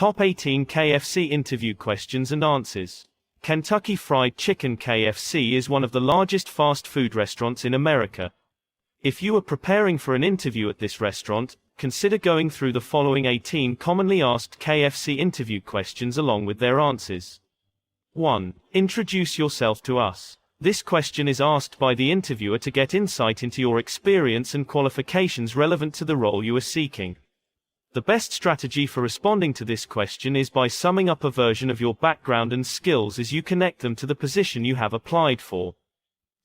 Top 18 KFC interview questions and answers. Kentucky Fried Chicken KFC is one of the largest fast food restaurants in America. If you are preparing for an interview at this restaurant, consider going through the following 18 commonly asked KFC interview questions along with their answers. 1. Introduce yourself to us. This question is asked by the interviewer to get insight into your experience and qualifications relevant to the role you are seeking. The best strategy for responding to this question is by summing up a version of your background and skills as you connect them to the position you have applied for.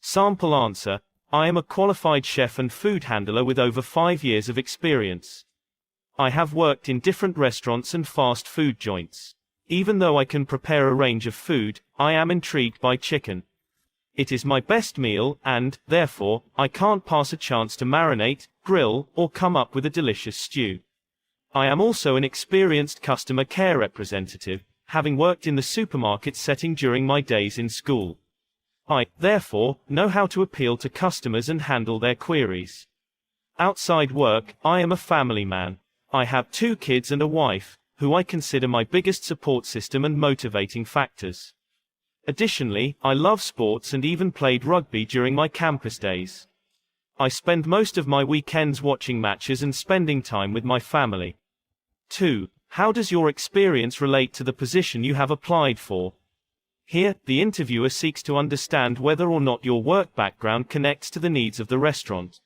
Sample answer: I am a qualified chef and food handler with over 5 years of experience. I have worked in different restaurants and fast food joints. Even though I can prepare a range of food, I am intrigued by chicken. It is my best meal, and, therefore, I can't pass a chance to marinate, grill, or come up with a delicious stew. I am also an experienced customer care representative, having worked in the supermarket setting during my days in school. I, therefore, know how to appeal to customers and handle their queries. Outside work, I am a family man. I have 2 kids and a wife, who I consider my biggest support system and motivating factors. Additionally, I love sports and even played rugby during my campus days. I spend most of my weekends watching matches and spending time with my family. 2. How does your experience relate to the position you have applied for? Here, the interviewer seeks to understand whether or not your work background connects to the needs of the restaurant.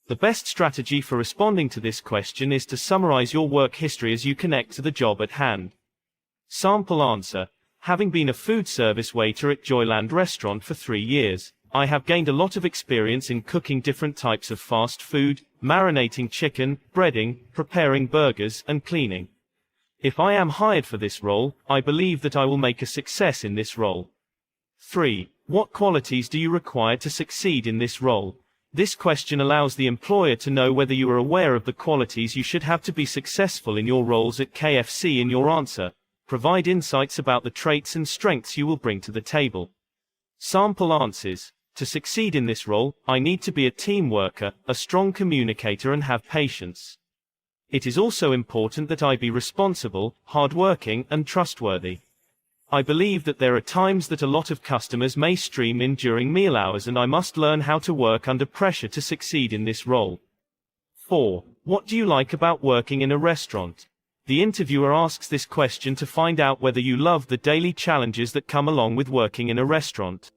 The best strategy for responding to this question is to summarize your work history as you connect to the job at hand. Sample answer: having been a food service waiter at Joyland Restaurant for 3 years, I have gained a lot of experience in cooking different types of fast food, marinating chicken, breading, preparing burgers, and cleaning. If I am hired for this role, I believe that I will make a success in this role. 3. What qualities do you require to succeed in this role? This question allows the employer to know whether you are aware of the qualities you should have to be successful in your roles at KFC. In your answer, provide insights about the traits and strengths you will bring to the table. Sample answers: to succeed in this role, I need to be a team worker, a strong communicator, and have patience. It is also important that I be responsible, hardworking, and trustworthy. I believe that there are times that a lot of customers may stream in during meal hours, and I must learn how to work under pressure to succeed in this role. 4. What do you like about working in a restaurant? The interviewer asks this question to find out whether you love the daily challenges that come along with working in a restaurant.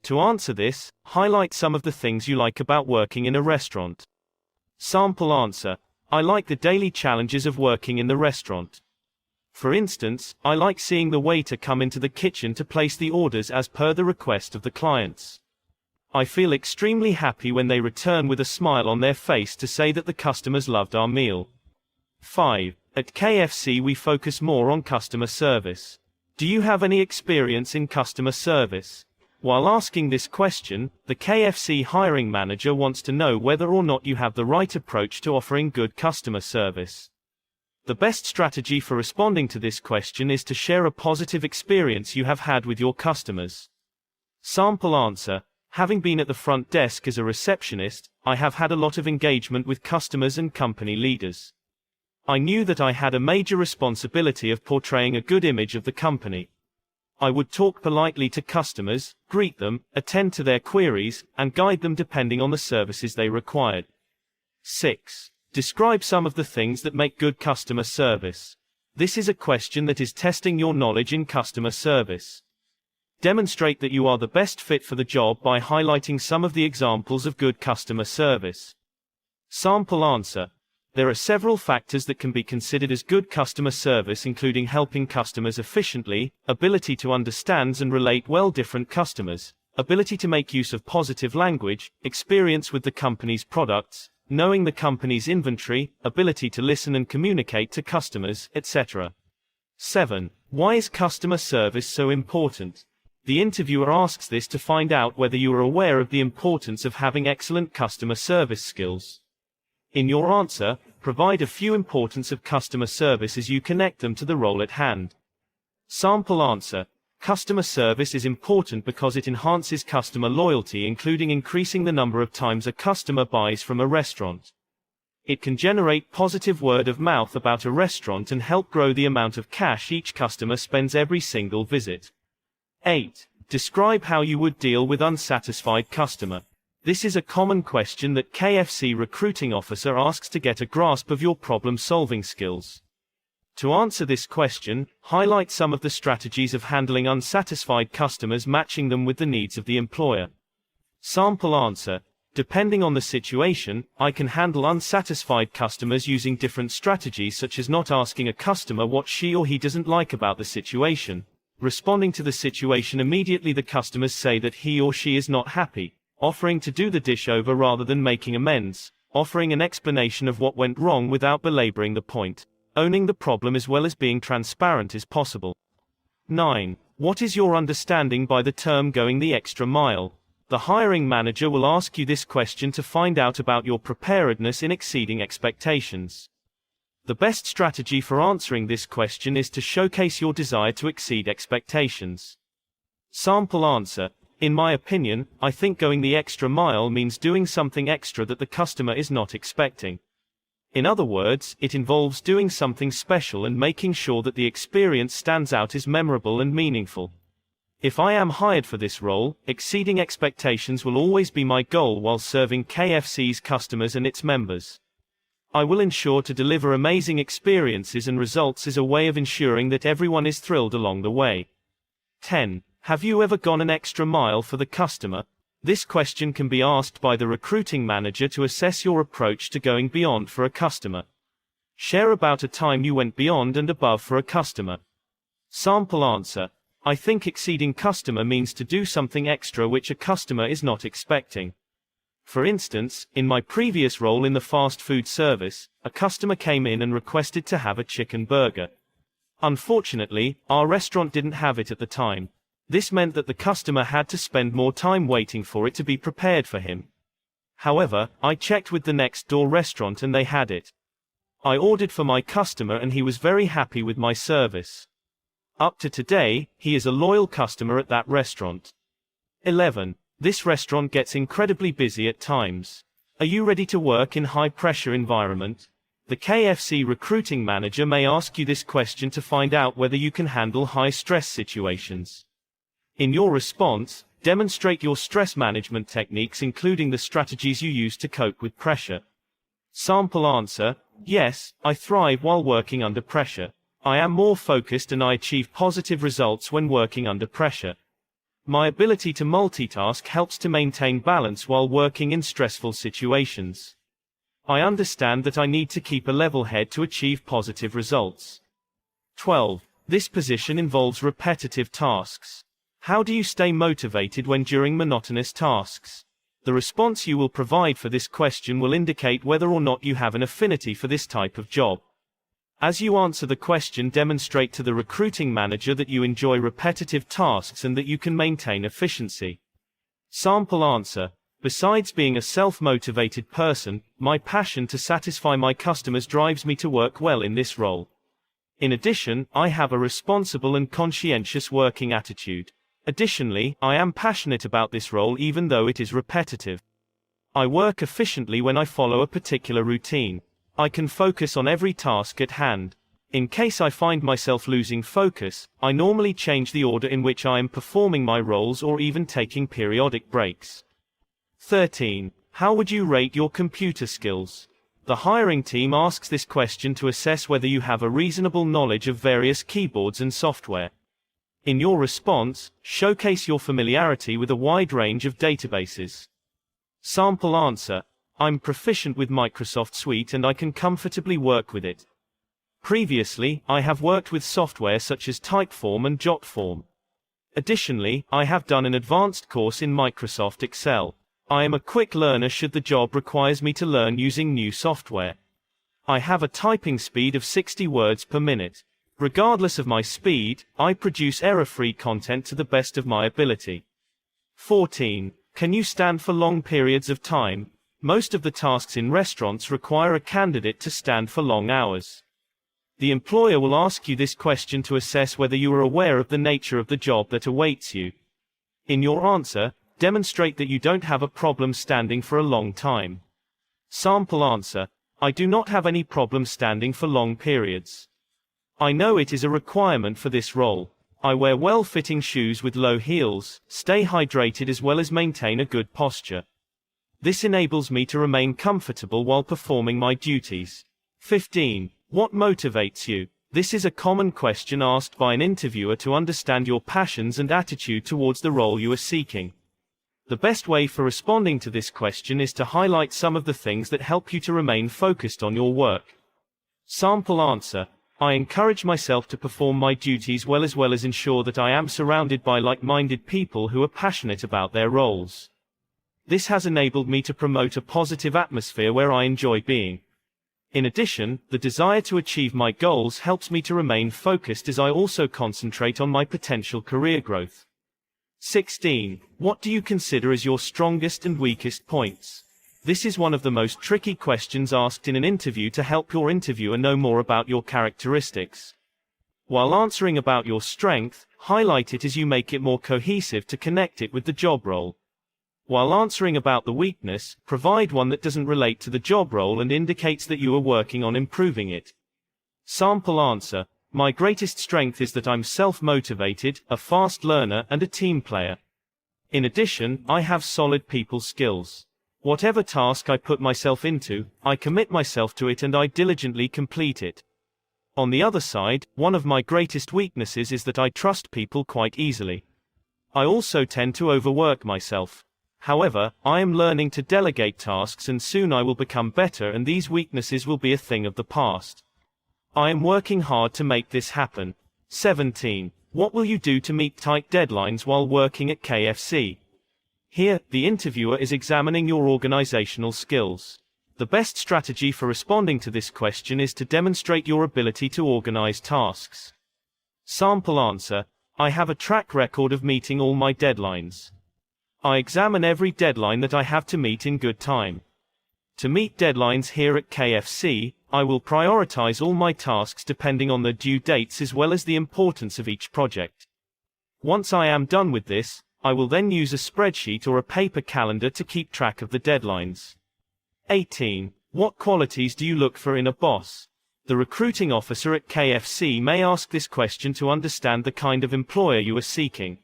To answer this, highlight some of the things you like about working in a restaurant. Sample answer: I like the daily challenges of working in the restaurant. For instance, I like seeing the waiter come into the kitchen to place the orders as per the request of the clients. I feel extremely happy when they return with a smile on their face to say that the customers loved our meal. 5. At KFC we focus more on customer service. Do you have any experience in customer service? While asking this question, the KFC hiring manager wants to know whether or not you have the right approach to offering good customer service. The best strategy for responding to this question is to share a positive experience you have had with your customers. Sample answer: having been at the front desk as a receptionist, I have had a lot of engagement with customers and company leaders. I knew that I had a major responsibility of portraying a good image of the company. I would talk politely to customers, greet them, attend to their queries, and guide them depending on the services they required. 6. Describe some of the things that make good customer service. This is a question that is testing your knowledge in customer service. Demonstrate that you are the best fit for the job by highlighting some of the examples of good customer service. Sample answer: there are several factors that can be considered as good customer service, including helping customers efficiently, ability to understand and relate well different customers, ability to make use of positive language, experience with the company's products, knowing the company's inventory, ability to listen and communicate to customers, etc. 7. Why is customer service so important? The interviewer asks this to find out whether you are aware of the importance of having excellent customer service skills. In your answer, provide a few importance of customer service as you connect them to the role at hand. Sample answer: customer service is important because it enhances customer loyalty, including increasing the number of times a customer buys from a restaurant. It can generate positive word of mouth about a restaurant and help grow the amount of cash each customer spends every single visit. 8. Describe how you would deal with unsatisfied customer. This is a common question that KFC recruiting officer asks to get a grasp of your problem-solving skills. To answer this question, highlight some of the strategies of handling unsatisfied customers, matching them with the needs of the employer. Sample answer. Depending on the situation, I can handle unsatisfied customers using different strategies, such as not asking a customer what she or he doesn't like about the situation, responding to the situation immediately the customers say that he or she is not happy, offering to do the dish over rather than making amends, offering an explanation of what went wrong without belaboring the point, owning the problem as well as being transparent as possible. 9. What is your understanding by the term going the extra mile? The hiring manager will ask you this question to find out about your preparedness in exceeding expectations. The best strategy for answering this question is to showcase your desire to exceed expectations. Sample answer. In my opinion, I think going the extra mile means doing something extra that the customer is not expecting. In other words, it involves doing something special and making sure that the experience stands out as memorable and meaningful. If I am hired for this role, exceeding expectations will always be my goal while serving KFC's customers and its members. I will ensure to deliver amazing experiences and results as a way of ensuring that everyone is thrilled along the way. 10. Have you ever gone an extra mile for the customer? This question can be asked by the recruiting manager to assess your approach to going beyond for a customer. Share about a time you went beyond and above for a customer. Sample answer. I think exceeding customer means to do something extra which a customer is not expecting. For instance, in my previous role in the fast food service, a customer came in and requested to have a chicken burger. Unfortunately, our restaurant didn't have it at the time. This meant that the customer had to spend more time waiting for it to be prepared for him. However, I checked with the next door restaurant and they had it. I ordered for my customer and he was very happy with my service. Up to today, he is a loyal customer at that restaurant. 11. This restaurant gets incredibly busy at times. Are you ready to work in high-pressure environment? The KFC recruiting manager may ask you this question to find out whether you can handle high-stress situations. In your response, demonstrate your stress management techniques, including the strategies you use to cope with pressure. Sample answer. Yes, I thrive while working under pressure. I am more focused and I achieve positive results when working under pressure. My ability to multitask helps to maintain balance while working in stressful situations. I understand that I need to keep a level head to achieve positive results. 12. This position involves repetitive tasks. How do you stay motivated when during monotonous tasks? The response you will provide for this question will indicate whether or not you have an affinity for this type of job. As you answer the question, demonstrate to the recruiting manager that you enjoy repetitive tasks and that you can maintain efficiency. Sample answer. Besides being a self-motivated person, my passion to satisfy my customers drives me to work well in this role. In addition, I have a responsible and conscientious working attitude. Additionally, I am passionate about this role even though it is repetitive. I work efficiently when I follow a particular routine. I can focus on every task at hand. In case I find myself losing focus, I normally change the order in which I am performing my roles or even taking periodic breaks. 13. How would you rate your computer skills? The hiring team asks this question to assess whether you have a reasonable knowledge of various keyboards and software. In your response, showcase your familiarity with a wide range of databases. Sample answer. I'm proficient with Microsoft Suite and I can comfortably work with it. Previously, I have worked with software such as Typeform and Jotform. Additionally, I have done an advanced course in Microsoft Excel. I am a quick learner should the job requires me to learn using new software. I have a typing speed of 60 words per minute. Regardless of my speed, I produce error-free content to the best of my ability. 14. Can you stand for long periods of time? Most of the tasks in restaurants require a candidate to stand for long hours. The employer will ask you this question to assess whether you are aware of the nature of the job that awaits you. In your answer, demonstrate that you don't have a problem standing for a long time. Sample answer. I do not have any problem standing for long periods. I know it is a requirement for this role. I wear well-fitting shoes with low heels, stay hydrated as well as maintain a good posture. This enables me to remain comfortable while performing my duties. 15. What motivates you? This is a common question asked by an interviewer to understand your passions and attitude towards the role you are seeking. The best way for responding to this question is to highlight some of the things that help you to remain focused on your work. Sample answer: I encourage myself to perform my duties well as ensure that I am surrounded by like-minded people who are passionate about their roles. This has enabled me to promote a positive atmosphere where I enjoy being. In addition, the desire to achieve my goals helps me to remain focused as I also concentrate on my potential career growth. 16. What do you consider as your strongest and weakest points? This is one of the most tricky questions asked in an interview to help your interviewer know more about your characteristics. While answering about your strength, highlight it as you make it more cohesive to connect it with the job role. While answering about the weakness, provide one that doesn't relate to the job role and indicates that you are working on improving it. Sample answer: my greatest strength is that I'm self-motivated, a fast learner, and a team player. In addition, I have solid people skills. Whatever task I put myself into, I commit myself to it and I diligently complete it. On the other side, one of my greatest weaknesses is that I trust people quite easily. I also tend to overwork myself. However, I am learning to delegate tasks and soon I will become better and these weaknesses will be a thing of the past. I am working hard to make this happen. 17. What will you do to meet tight deadlines while working at KFC? Here, the interviewer is examining your organizational skills. The best strategy for responding to this question is to demonstrate your ability to organize tasks. Sample answer: I have a track record of meeting all my deadlines. I examine every deadline that I have to meet in good time. To meet deadlines here at KFC, I will prioritize all my tasks depending on their due dates as well as the importance of each project. Once I am done with this, I will then use a spreadsheet or a paper calendar to keep track of the deadlines. 18. What qualities do you look for in a boss? The recruiting officer at KFC may ask this question to understand the kind of employer you are seeking.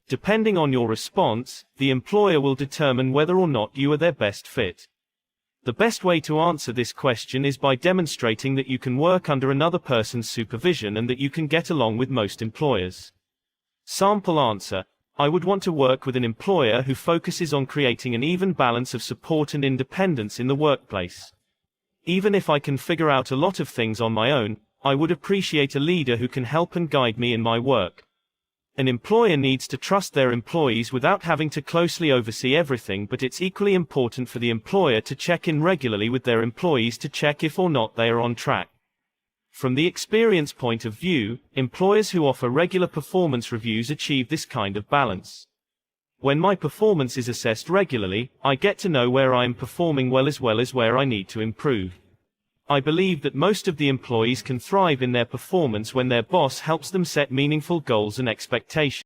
Depending on your response, the employer will determine whether or not you are their best fit. The best way to answer this question is by demonstrating that you can work under another person's supervision and that you can get along with most employers. Sample answer: I would want to work with an employer who focuses on creating an even balance of support and independence in the workplace. Even if I can figure out a lot of things on my own, I would appreciate a leader who can help and guide me in my work. An employer needs to trust their employees without having to closely oversee everything, but it's equally important for the employer to check in regularly with their employees to check if or not they are on track. From the experience point of view, employers who offer regular performance reviews achieve this kind of balance. When my performance is assessed regularly, I get to know where I am performing well as where I need to improve. I believe that most of the employees can thrive in their performance when their boss helps them set meaningful goals and expectations.